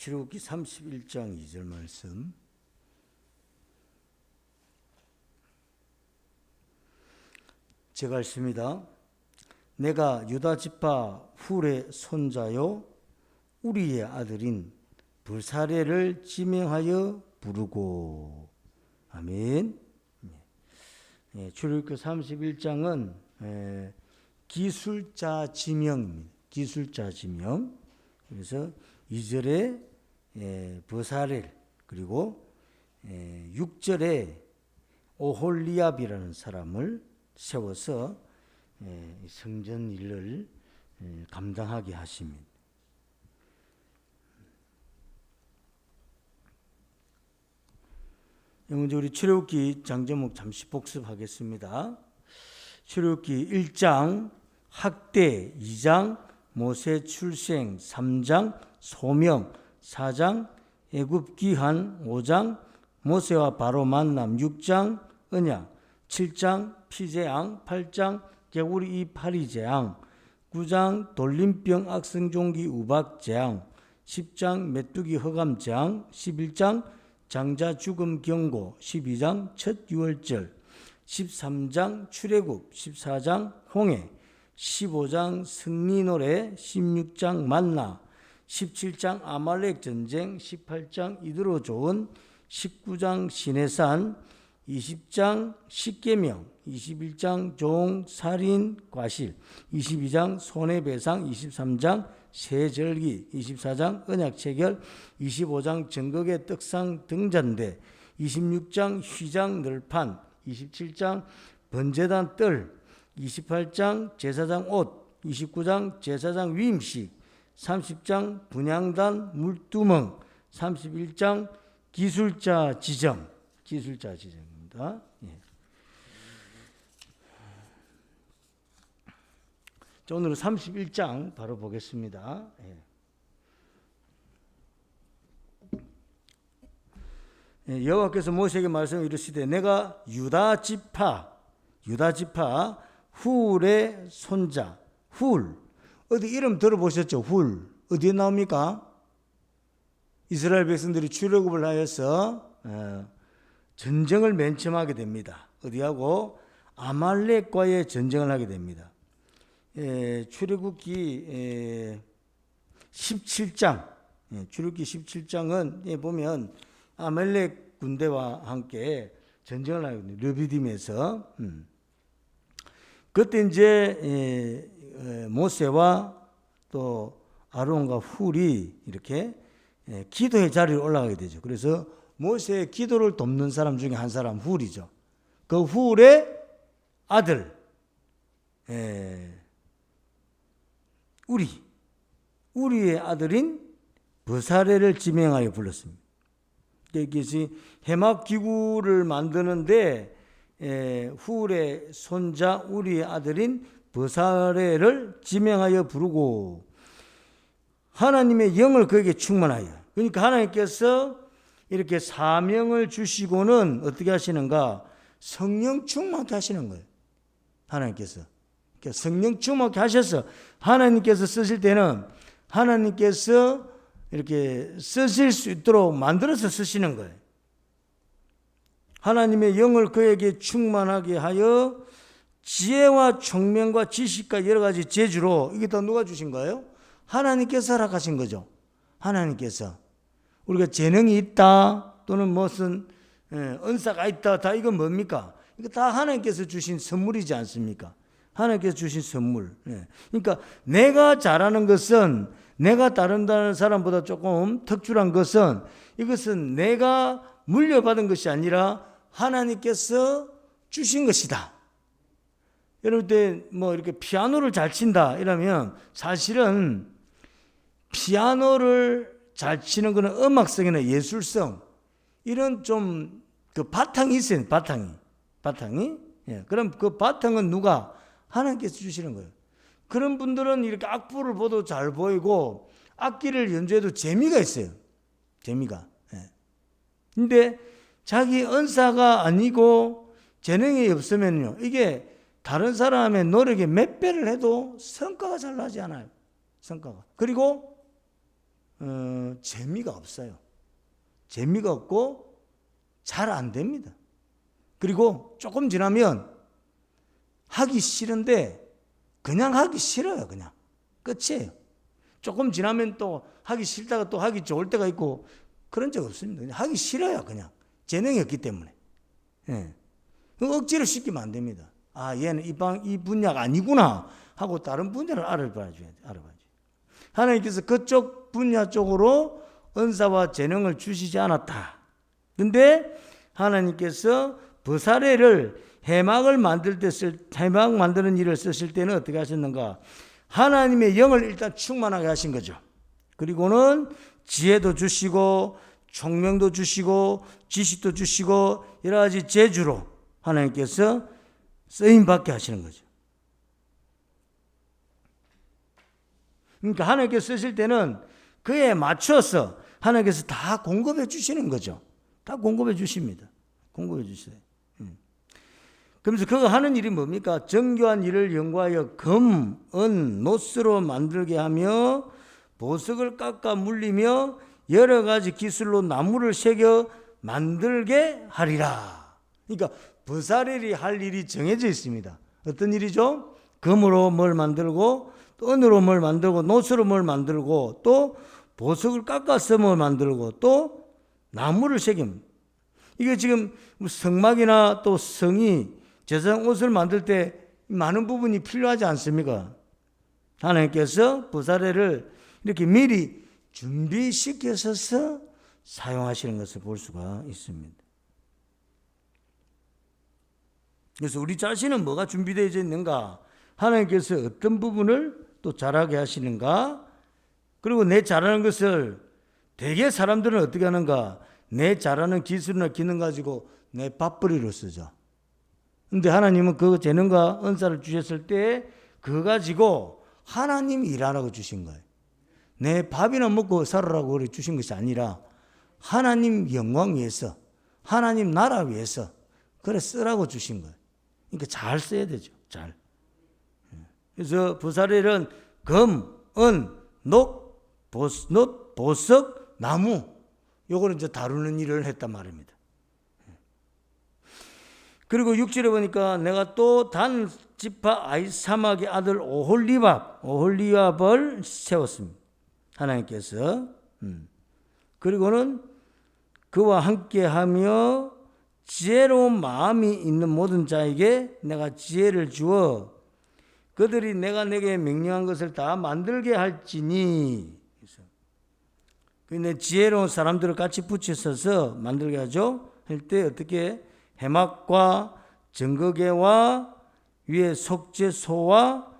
출애굽기 31장 2절 말씀. 제가 읽습니다. 내가 유다 지파 훌의 손자요 우리의 아들인 브사레를 지명하여 부르고. 아멘. 출애굽기 31장은 기술자 지명입니다. 기술자 지명. 그래서 2절에 브사렐, 그리고 6절에 오홀리압이라는 사람을 세워서 성전 일을 감당하게 하십니다. 먼저 우리 출애굽기 장제목 잠시 복습하겠습니다. 출애굽기 1장 학대, 2장 모세 출생, 3장 소명, 4장 애굽 귀환, 5장 모세와 바로 만남, 6장 언약, 7장 피제왕, 8장 개구리 이파리 재앙, 9장 돌림병 악성종기 우박 재앙, 10장 메뚜기 허감 재앙, 11장 장자 죽음 경고, 12장 첫 유월절, 13장 출애굽, 14장 홍해, 15장 승리 노래, 16장 만나, 17장 아말렉 전쟁, 18장 이드로 조언, 19장 시내산, 20장 십계명, 21장 종 살인 과실, 22장 손해배상, 23장 세절기, 24장 언약 체결, 25장 전국의 떡상 등잔대, 26장 휘장 널판, 27장 번제단 뜰, 28장 제사장 옷, 29장 제사장 위임식, 30장 분향단 물두멍, 31장 기술자 지정. 기술자 지정입니다. 자, 오늘은 31장 바로 보겠습니다. 여호와께서 모세에게 말씀을 이르시되 내가 유다 지파 훌의 손자. 훌, 어디 이름 들어보셨죠? 훌 어디에 나옵니까? 이스라엘 백성들이 출애굽을 하여서 전쟁을 맨 처음 하게 됩니다. 어디하고? 아말렉과의 전쟁을 하게 됩니다. 출애굽기 17장, 출애굽기 17장은 보면 아말렉 군대와 함께 전쟁을 하거든요. 르비딤에서. 그때 이제 모세와 또 아론과 훌이 이렇게 기도의 자리에 올라가게 되죠. 그래서 모세의 기도를 돕는 사람 중에 한 사람 훌이죠. 그 훌의 아들 우리의 아들인 브사레를 지명하여 불렀습니다. 이것이 해막 기구를 만드는데 훌의 손자 우리의 아들인 브사레를 지명하여 부르고 하나님의 영을 그에게 충만하여. 그러니까 하나님께서 이렇게 사명을 주시고는 어떻게 하시는가? 성령 충만케 하시는 거예요. 하나님께서. 그러니까 성령 충만케 하셔서 하나님께서 쓰실 때는 하나님께서 이렇게 쓰실 수 있도록 만들어서 쓰시는 거예요. 하나님의 영을 그에게 충만하게 하여 지혜와 총명과 지식과 여러 가지 재주로, 이게 다 누가 주신 거예요? 하나님께서 허락하신 거죠. 하나님께서. 우리가 재능이 있다 또는 무슨 은사가 있다, 다 이건 뭡니까? 이거 다 하나님께서 주신 선물이지 않습니까? 하나님께서 주신 선물. 그러니까 내가 잘하는 것은, 내가 다른 사람보다 조금 특출한 것은, 이것은 내가 물려받은 것이 아니라 하나님께서 주신 것이다. 여러분 뭐 이렇게 피아노를 잘 친다 이러면 사실은 피아노를 잘 치는 것은 음악성이나 예술성, 이런 좀 그 바탕이 있어요. 바탕이. 그럼 그 바탕은 누가? 하나님께서 주시는 거예요. 그런 분들은 이렇게 악보를 봐도 잘 보이고 악기를 연주해도 재미가 있어요. 재미가. 근데 자기 은사가 아니고 재능이 없으면요, 이게 다른 사람의 노력에 몇 배를 해도 성과가 잘 나지 않아요. 성과가. 그리고 재미가 없어요. 재미가 없고 잘 안 됩니다. 그리고 조금 지나면 하기 싫은데 그냥 하기 싫어요. 그냥 끝이에요. 조금 지나면 또 하기 싫다가 또 하기 좋을 때가 있고 그런 적 없습니다. 그냥 하기 싫어요. 그냥 재능이 없기 때문에. 예. 억지로 시키면 안 됩니다. 아, 얘는 이 분야가 아니구나 하고 다른 분야를 알아봐야지. 하나님께서 그쪽 분야 쪽으로 은사와 재능을 주시지 않았다. 근데 하나님께서 버사레를 해막 만드는 일을 쓰실 때는 어떻게 하셨는가? 하나님의 영을 일단 충만하게 하신 거죠. 그리고는 지혜도 주시고 총명도 주시고 지식도 주시고 여러 가지 재주로 하나님께서 쓰임 받게 하시는 거죠. 그러니까 하나님께서 쓰실 때는 그에 맞춰서 하나님께서 다 공급해 주시는 거죠. 다 공급해 주십니다. 공급해 주세요. 그러면서 그가 하는 일이 뭡니까? 정교한 일을 연구하여 금, 은, 노스로 만들게 하며 보석을 깎아 물리며 여러 가지 기술로 나무를 새겨 만들게 하리라. 그러니까 버사렐이 할 일이 정해져 있습니다. 어떤 일이죠? 금으로 뭘 만들고 또 은으로 뭘 만들고 노스로 뭘 만들고 또 보석을 깎아서 뭘 만들고 또 나무를 새깁니다. 이게 지금 성막이나 또 성이 제사장 옷을 만들 때 많은 부분이 필요하지 않습니까? 하나님께서 버사렐을 이렇게 미리 준비시켜서 사용하시는 것을 볼 수가 있습니다. 그래서 우리 자신은 뭐가 준비되어 있는가? 하나님께서 어떤 부분을 또 잘하게 하시는가? 그리고 내 잘하는 것을 대개 사람들은 어떻게 하는가? 내 잘하는 기술이나 기능 가지고 내 밥벌이로 쓰죠. 근데 하나님은 그 재능과 은사를 주셨을 때 그거 가지고 하나님 일하라고 주신 거예요. 내 밥이나 먹고 살으라고 그래 주신 것이 아니라 하나님 영광 위해서, 하나님 나라 위해서 그래 쓰라고 주신 거예요. 그러니까 잘 써야 되죠. 잘. 그래서 버사렐은 금, 은, 녹, 보석, 나무 요거를 이제 다루는 일을 했단 말입니다. 그리고 6절에 보니까 내가 또 단 지파 아이사막의 아들 오홀리압을 세웠습니다. 하나님께서. 그리고는 그와 함께하며 지혜로운 마음이 있는 모든 자에게 내가 지혜를 주어 그들이 내가 내게 명령한 것을 다 만들게 할지니. 근데 지혜로운 사람들을 같이 붙여서서 만들게 하죠. 할 때 어떻게 해막과 증거계와 위에 속죄소와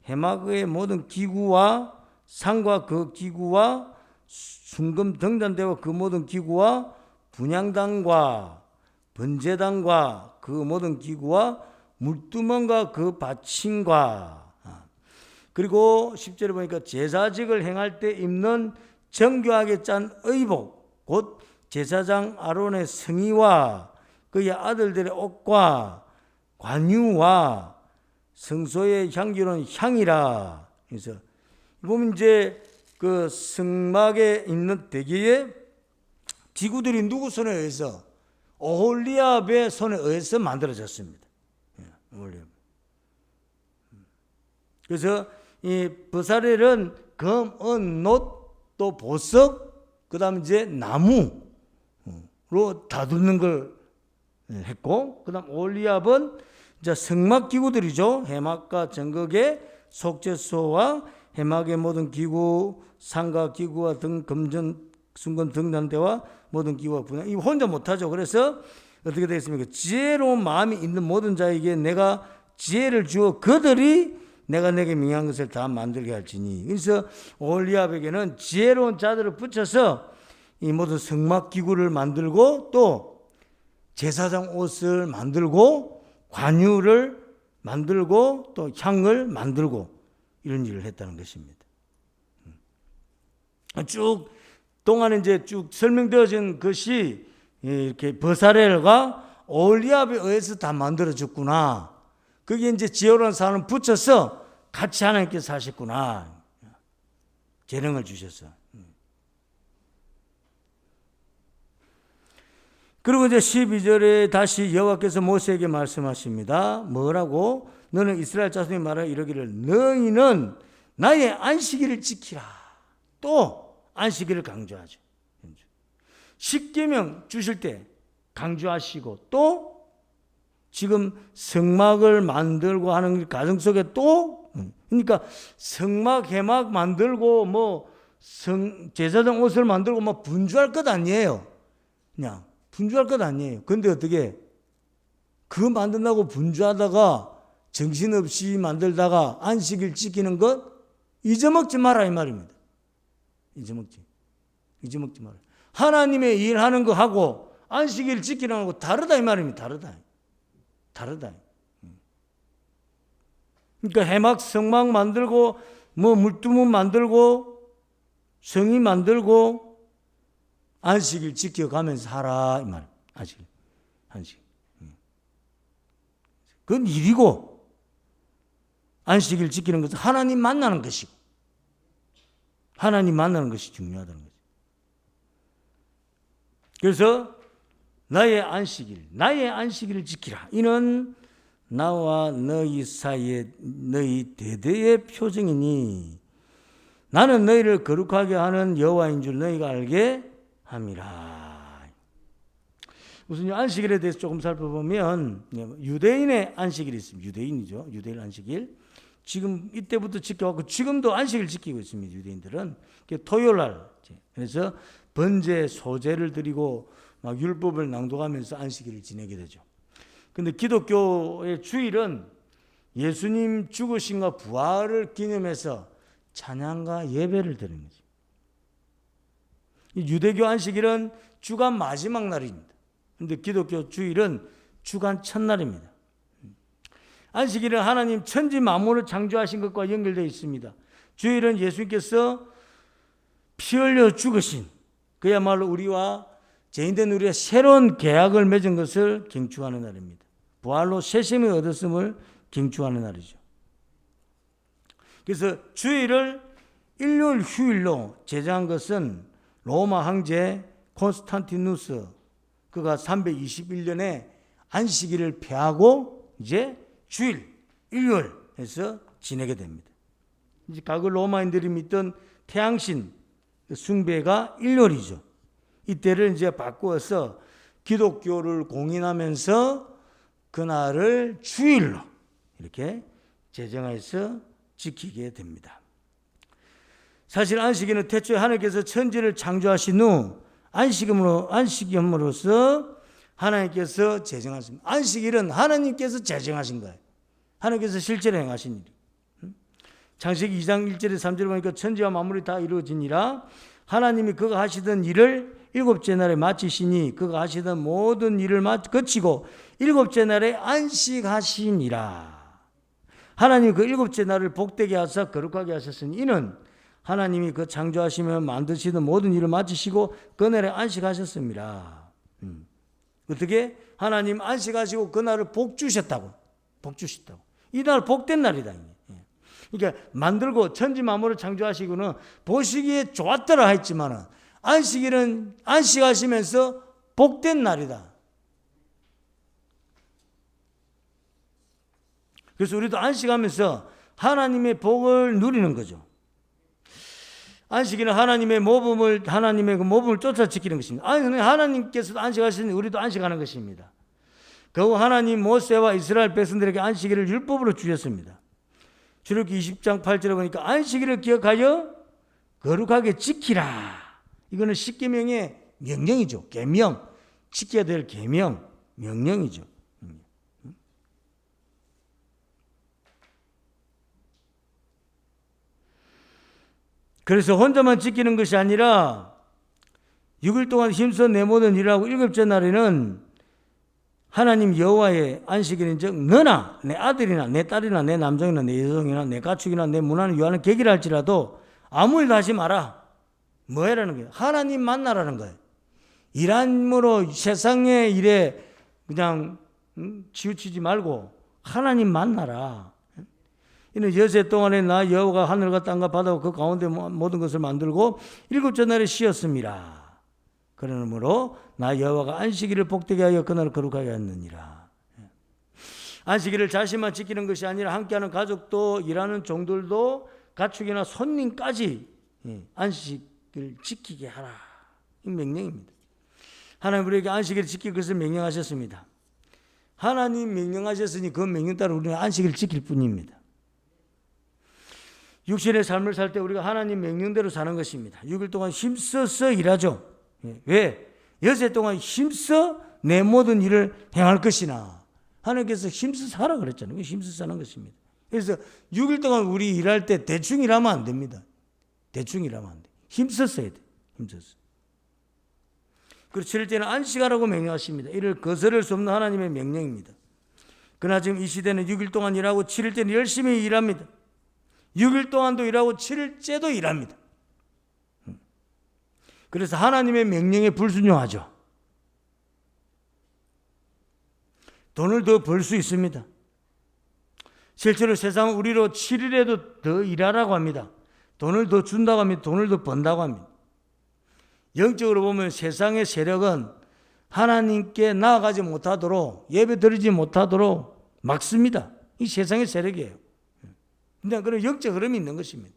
해막의 모든 기구와 상과 그 기구와 순금 등잔대와 그 모든 기구와 분향단과 번제단과 그 모든 기구와 물두멍과 그 받침과 그리고 10절에 보니까 제사직을 행할 때 입는 정교하게 짠 의복 곧 제사장 아론의 성의와 그의 아들들의 옷과 관유와 성소의 향기로운 향이라. 그래서 보면 이제 그 성막에 있는 대개의 기구들이 누구 손에 의해서 오홀리압의 손에 의해서 만들어졌습니다. 그래서 이 버사렐은 금, 은, 놋, 또 보석, 그다음 이제 나무로 다듬는 걸 했고, 그다음 오홀리압은 이제 성막 기구들이죠. 해막과 정극의 속죄소와 해막의 모든 기구, 상가 기구와 등 금전 순금 등잔대와 모든 기구와 분야. 이 혼자 못하죠. 그래서 어떻게 되겠습니까? 지혜로운 마음이 있는 모든 자에게 내가 지혜를 주어 그들이 내가 내게 명한 것을 다 만들게 할지니. 그래서 오홀리압에게는 지혜로운 자들을 붙여서 이 모든 성막 기구를 만들고 또 제사장 옷을 만들고 관유를 만들고 또 향을 만들고 이런 일을 했다는 것입니다. 쭉 동안에 이제 쭉 설명되어진 것이 이렇게 버사렐과 오홀리압에 의해서 다 만들어졌구나. 그게 이제 지혜로운 사람을 붙여서 같이 하나님께서 하셨구나. 재능을 주셔서. 그리고 이제 12절에 다시 여호와께서 모세에게 말씀하십니다. 뭐라고? 너는 이스라엘 자손이 말하여 이러기를 너희는 나의 안식일을 지키라. 또 안식일을 강조하죠. 십계명 주실 때 강조하시고 또 지금 성막을 만들고 하는 과정 속에 또 그러니까 성막 회막 만들고 뭐 제사장 옷을 만들고 뭐 분주할 것 아니에요. 그냥 분주할 것 아니에요. 근데 어떻게 그거 만든다고 분주하다가 정신없이 만들다가 안식일 지키는 것 잊어먹지 마라 이 말입니다. 잊어먹지 마라. 하나님의 일하는 거 하고 안식일 지키는 거하고 다르다 이 말입니다. 다르다. 그러니까 해막 성막 만들고 뭐 물두문 만들고 성이 만들고 안식일 지켜가면서 살아 이 말. 안식. 그건 일이고 안식일 지키는 것은 하나님 만나는 것이고 하나님 만나는 것이 중요하다는 거죠. 그래서 나의 안식일을 지키라. 이는 나와 너희 사이에 너희 대대의 표징이니 나는 너희를 거룩하게 하는 여호와인 줄 너희가 알게 함이라. 우선 안식일에 대해서 조금 살펴보면 유대인의 안식일이 있습니다. 유대인 안식일. 지금 이때부터 지켜왔고 지금도 안식일 지키고 있습니다. 유대인들은 토요일 날 그래서 번제 소제를 드리고 막 율법을 낭독하면서 안식일을 지내게 되죠. 근데 기독교의 주일은 예수님 죽으심과 부활을 기념해서 찬양과 예배를 드리는 거죠. 유대교 안식일은 주간 마지막 날입니다. 근데 기독교 주일은 주간 첫날입니다. 안식일은 하나님 천지 만물을 창조하신 것과 연결되어 있습니다. 주일은 예수님께서 피 흘려 죽으신 그야말로 우리와 죄인된 우리의 새로운 계약을 맺은 것을 경축하는 날입니다. 부활로 새 생명을 얻었음을 경축하는 날이죠. 그래서 주일을 일요일 휴일로 제정한 것은 로마 황제 콘스탄티누스 그가 321년에 안식일을 폐하고 이제 주일, 일요일 해서 지내게 됩니다. 이제 과거 로마인들이 믿던 태양신 숭배가 일요일이죠. 이때를 이제 바꾸어서 기독교를 공인하면서 그날을 주일로 이렇게 제정해서 지키게 됩니다. 사실 안식일은 태초에 하나님께서 천지를 창조하신 후 안식일로서 하나님께서 제정하십니다. 안식일은 하나님께서 제정하신 거예요. 하나님께서 실제로 행하신 일이. 창세기 2장 1절에 3절에 보니까 천지와 만물이 다 이루어지니라 하나님이 그가 하시던 일을 일곱째 날에 마치시니 그가 하시던 모든 일을 거치고 일곱째 날에 안식하시니라. 하나님이 그 일곱째 날을 복되게 하사 거룩하게 하셨으니 이는 하나님이 그 창조하시며 만드시던 모든 일을 마치시고 그날에 안식하셨습니다. 어떻게? 하나님 안식하시고 그날을 복 주셨다고. 이날 복된 날이다. 그러니까 만들고 천지 만물을 창조하시고는 보시기에 좋았더라 했지만 안식일은 안식하시면서 복된 날이다. 그래서 우리도 안식하면서 하나님의 복을 누리는 거죠. 안식일은 하나님의 그 모범을 쫓아 지키는 것입니다. 하나님께서도 안식하시니 우리도 안식하는 것입니다. 그 하나님 모세와 이스라엘 백성들에게 안식일을 율법으로 주셨습니다. 출애굽기 20장 8절에 보니까 안식일을 기억하여 거룩하게 지키라. 이거는 십계명의 명령이죠. 계명. 지켜야 될 계명, 명령이죠. 그래서 혼자만 지키는 것이 아니라 6일 동안 힘써 내 모든 일하고 일곱째 날에는 하나님 여호와의 안식일인즉 너나 내 아들이나 내 딸이나 내 남종이나 내 여종이나 내 가축이나 내 문화는 유하는 객이라 할지라도 아무 일도 하지 마라. 뭐 해라는 거예요? 하나님 만나라는 거예요. 일함으로 세상의 일에 그냥 치우치지 말고 하나님 만나라. 이는 여세 동안에 나 여호와가 하늘과 땅과 바다와 그 가운데 모든 것을 만들고 일곱째 날에 쉬었습니다. 그러므로 나 여호와가 안식일을 복되게 하여 그날을 거룩하게 하느니라. 안식일을 자신만 지키는 것이 아니라 함께하는 가족도 일하는 종들도 가축이나 손님까지 안식을 지키게 하라. 이 명령입니다. 하나님 우리에게 안식일을 지킬 것을 명령하셨습니다. 하나님 명령하셨으니 그 명령 따라 우리는 안식일을 지킬 뿐입니다. 육신의 삶을 살 때 우리가 하나님 명령대로 사는 것입니다. 6일 동안 힘써서 일하죠. 왜? 여세 동안 힘써 내 모든 일을 행할 것이나 하나님께서 힘써 사라 그랬잖아요. 힘써 사는 것입니다. 그래서 6일 동안 우리 일할 때 대충 일하면 안 됩니다. 대충 일하면 안 돼. 힘써서 해야 돼. 힘써서. 그리고 7일째는 안식하라고 명령하십니다. 이를 거스를 수 없는 하나님의 명령입니다. 그러나 지금 이 시대는 6일 동안 일하고 7일째는 열심히 일합니다. 6일 동안도 일하고 7일째도 일합니다. 그래서 하나님의 명령에 불순종하죠. 돈을 더 벌 수 있습니다. 실제로 세상은 우리로 7일에도 더 일하라고 합니다. 돈을 더 준다고 합니다. 돈을 더 번다고 합니다. 영적으로 보면 세상의 세력은 하나님께 나아가지 못하도록 예배 드리지 못하도록 막습니다. 이 세상의 세력이에요. 근데 그런 영적 흐름이 있는 것입니다.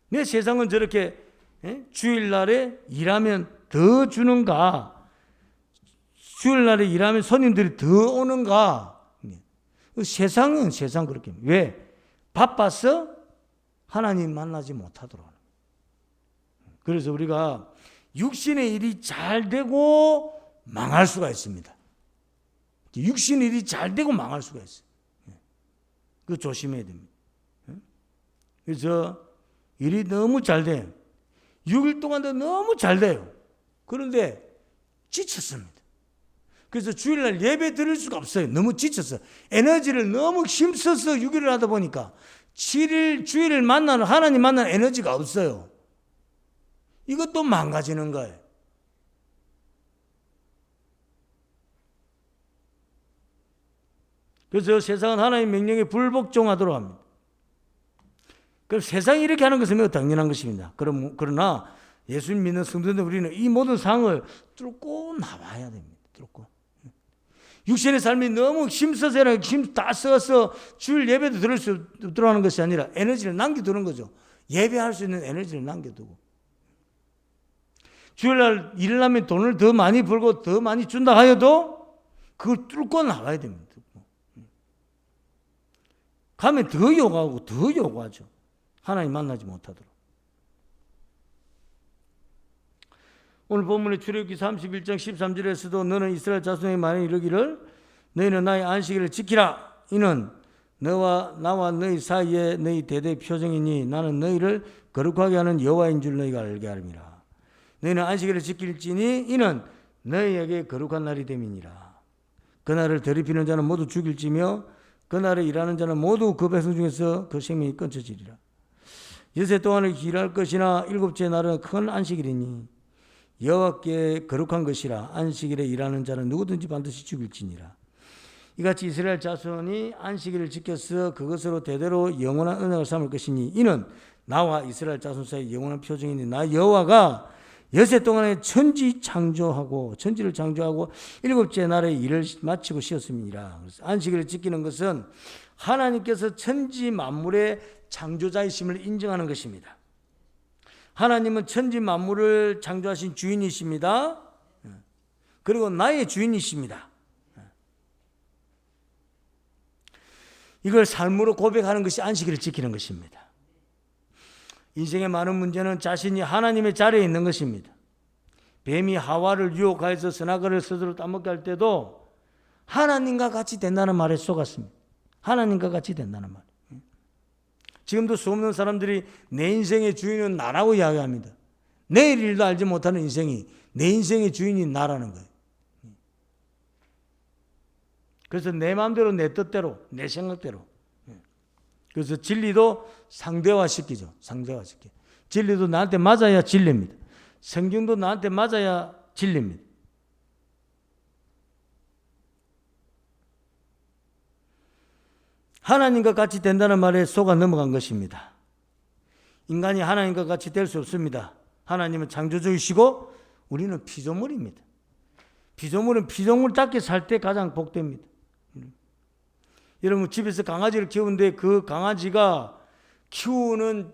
내 세상은 저렇게 주일날에 일하면 더 주는가? 주일날에 일하면 손님들이 더 오는가? 세상은 세상 그렇게. 왜? 바빠서 하나님 만나지 못하도록. 그래서 우리가 육신의 일이 잘 되고 망할 수가 있습니다. 육신의 일이 잘 되고 망할 수가 있어요. 그거 조심해야 됩니다. 그래서 일이 너무 잘 돼요. 6일 동안도 너무 잘 돼요. 그런데 지쳤습니다. 그래서 주일날 예배 드릴 수가 없어요. 너무 지쳤어요. 에너지를 너무 힘써서 6일을 하다 보니까 7일 주일을 만나는 하나님 만나는 에너지가 없어요. 이것도 망가지는 거예요. 그래서 세상은 하나님의 명령에 불복종하도록 합니다. 그럼 세상이 이렇게 하는 것은 매우 당연한 것입니다. 그러나 예수님 믿는 성도들 우리는 이 모든 상을 뚫고 나와야 됩니다. 뚫고. 육신의 삶이 너무 힘써서 힘 다 써서 주일 예배도 들을 수 들어가는 것이 아니라 에너지를 남겨두는 거죠. 예배할 수 있는 에너지를 남겨두고. 주일날 일을 하면 돈을 더 많이 벌고 더 많이 준다 하여도 그걸 뚫고 나와야 됩니다. 가면 더 요구하고 더 요구하죠. 하나님 만나지 못하도록. 오늘 본문의 출애굽기 31장 13절에서도 너는 이스라엘 자손에게 말하여 이르기를 너희는 나의 안식일을 지키라. 이는 너와 나와 너희 사이에 너희 대대의 표정이니 나는 너희를 거룩하게 하는 여호와인 줄 너희가 알게 하리라. 너희는 안식일을 지킬지니 이는 너희에게 거룩한 날이 됨이니라. 그날을 더럽히는 자는 모두 죽일지며 그날에 일하는 자는 모두 그 백성 중에서 그 생명이 끊어지리라. 여세 동안을 일할 것이나 일곱째 날은 큰 안식일이니 여호와께 거룩한 것이라. 안식일에 일하는 자는 누구든지 반드시 죽일지니라. 이같이 이스라엘 자손이 안식일을 지켜서 그것으로 대대로 영원한 언약을 삼을 것이니 이는 나와 이스라엘 자손 사이 영원한 표정이니 나 여호와가 여세 동안에 천지를 창조하고 일곱째 날에 일을 마치고 쉬었음이니라. 안식일을 지키는 것은 하나님께서 천지 만물의 창조자이심을 인정하는 것입니다. 하나님은 천지 만물을 창조하신 주인이십니다. 그리고 나의 주인이십니다. 이걸 삶으로 고백하는 것이 안식일을 지키는 것입니다. 인생의 많은 문제는 자신이 하나님의 자리에 있는 것입니다. 뱀이 하와를 유혹하여서 선악과를 스스로 따먹게 할 때도 하나님과 같이 된다는 말에 속았습니다. 하나님과 같이 된다는 말. 지금도 수없는 사람들이 내 인생의 주인은 나라고 이야기합니다. 내일 일도 알지 못하는 인생이 내 인생의 주인이 나라는 거예요. 그래서 내 마음대로 내 뜻대로 내 생각대로. 그래서 진리도 상대화시키죠. 상대화시켜. 진리도 나한테 맞아야 진리입니다. 성경도 나한테 맞아야 진리입니다. 하나님과 같이 된다는 말에 속아 넘어간 것입니다. 인간이 하나님과 같이 될 수 없습니다. 하나님은 창조주이시고 우리는 피조물입니다. 피조물은 피조물답게 살 때 가장 복됩니다. 여러분 집에서 강아지를 키우는데 그 강아지가 키우는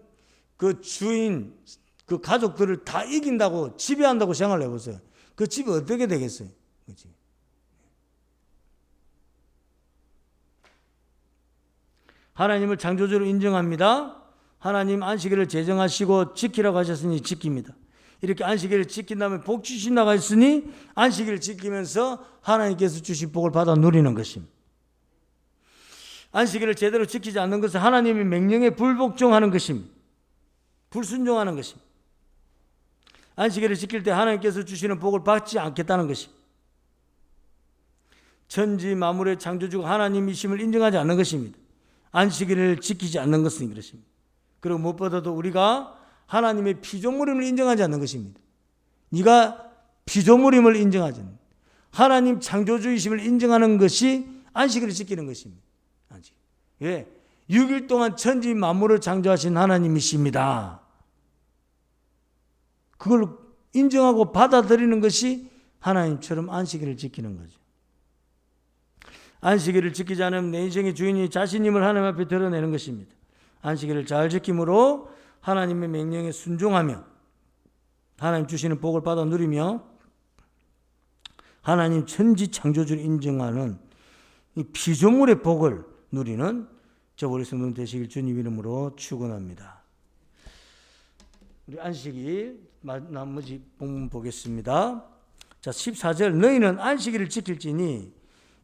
그 주인, 그 가족들을 다 이긴다고 지배한다고 생각을 해보세요. 그 집이 어떻게 되겠어요? 그렇지? 하나님을 창조주로 인정합니다. 하나님 안식일을 제정하시고 지키라고 하셨으니 지킵니다. 이렇게 안식일을 지킨다면 복 주신다고 했으니 안식일을 지키면서 하나님께서 주신 복을 받아 누리는 것입니다. 안식일을 제대로 지키지 않는 것은 하나님의 명령에 불복종하는 것입니다. 불순종하는 것입니다. 안식일을 지킬 때 하나님께서 주시는 복을 받지 않겠다는 것입니다. 천지 만물의 창조주가 하나님이심을 인정하지 않는 것입니다. 안식일을 지키지 않는 것은 그렇습니다. 그리고 무엇보다도 우리가 하나님의 피조물임을 인정하지 않는 것입니다. 네가 피조물임을 인정하지 않는, 하나님 창조주이심을 인정하는 것이 안식일을 지키는 것입니다. 안식. 왜? 6일 동안 천지 만물을 창조하신 하나님이십니다. 그걸 인정하고 받아들이는 것이 하나님처럼 안식일을 지키는 거죠. 안식일을 지키지 않으면 내 인생의 주인이 자신임을 하나님 앞에 드러내는 것입니다. 안식일을 잘 지킴으로 하나님의 명령에 순종하며 하나님 주시는 복을 받아 누리며 하나님 천지 창조주를 인정하는 이 피조물의 복을 누리는 저 우리 성도 되시길 주님 이름으로 축원합니다. 우리 안식일 나머지 본문 보겠습니다. 자, 14절 너희는 안식일을 지킬지니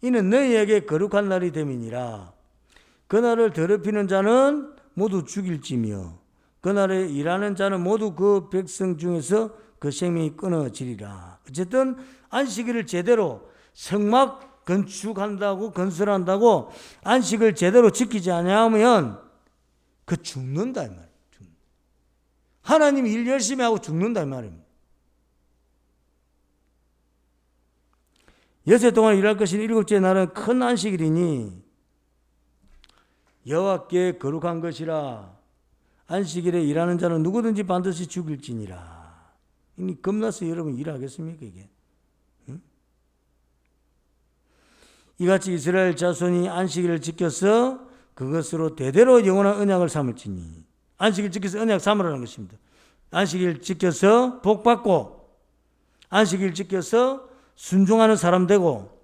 이는 너희에게 거룩한 날이 됨이니라. 그날을 더럽히는 자는 모두 죽일지며 그날에 일하는 자는 모두 그 백성 중에서 그 생명이 끊어지리라. 어쨌든 안식일을 제대로 성막 건축한다고 건설한다고 안식을 제대로 지키지 않으면 그 죽는다 이 말이에요. 하나님 일 열심히 하고 죽는다 이 말입니다. 여세 동안 일할 것인 일곱째 날은 큰 안식일이니 여호와께 거룩한 것이라. 안식일에 일하는 자는 누구든지 반드시 죽일지니라. 이미 겁나서 여러분 일하겠습니까 이게? 응? 이같이 이스라엘 자손이 안식일을 지켜서 그것으로 대대로 영원한 언약을 삼을지니. 안식일 지켜서 언약 삼으라는 것입니다. 안식일 지켜서 복 받고 안식일 지켜서 순종하는 사람 되고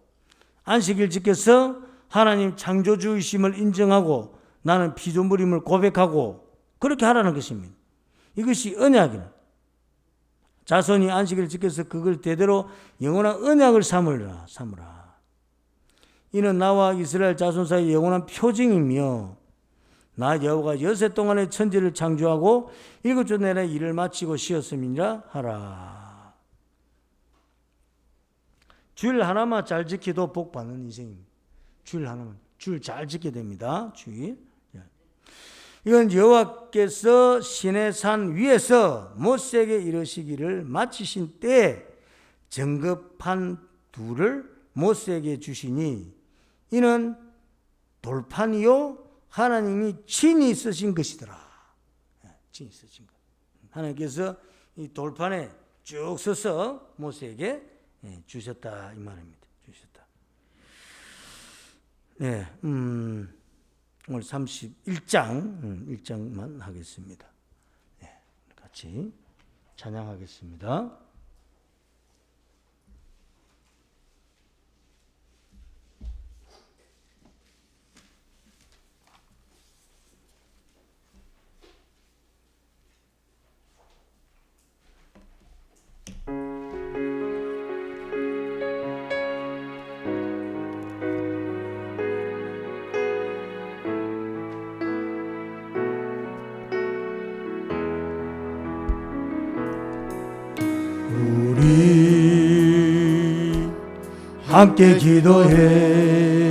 안식일 지켜서 하나님 창조주이심을 인정하고 나는 피조물임을 고백하고 그렇게 하라는 것입니다. 이것이 언약이다. 자손이 안식일을 지켜서 그걸 대대로 영원한 언약을 삼으라. 이는 나와 이스라엘 자손 사이의 영원한 표징이며 나 여호와가 여세 동안의 천지를 창조하고 일곱째 날에 일을 마치고 쉬었음이니라 하라. 주일 하나만 잘 지켜도 복 받는 인생입니다. 주일 하나만. 주일 잘 지켜야 됩니다. 주일. 이건 여호와께서 시내산 위에서 모세에게 이르시기를 마치신 때에 정급한 둘을 모세에게 주시니 이는 돌판이요 하나님이 친히 쓰신 것이더라. 친히 쓰신 것. 하나님께서 이 돌판에 쭉 써서 모세에게 주셨다 이 말입니다. 주셨다. 네, 오늘 31장 1장만 하겠습니다. 네, 같이 찬양하겠습니다. 우리 함께 기도해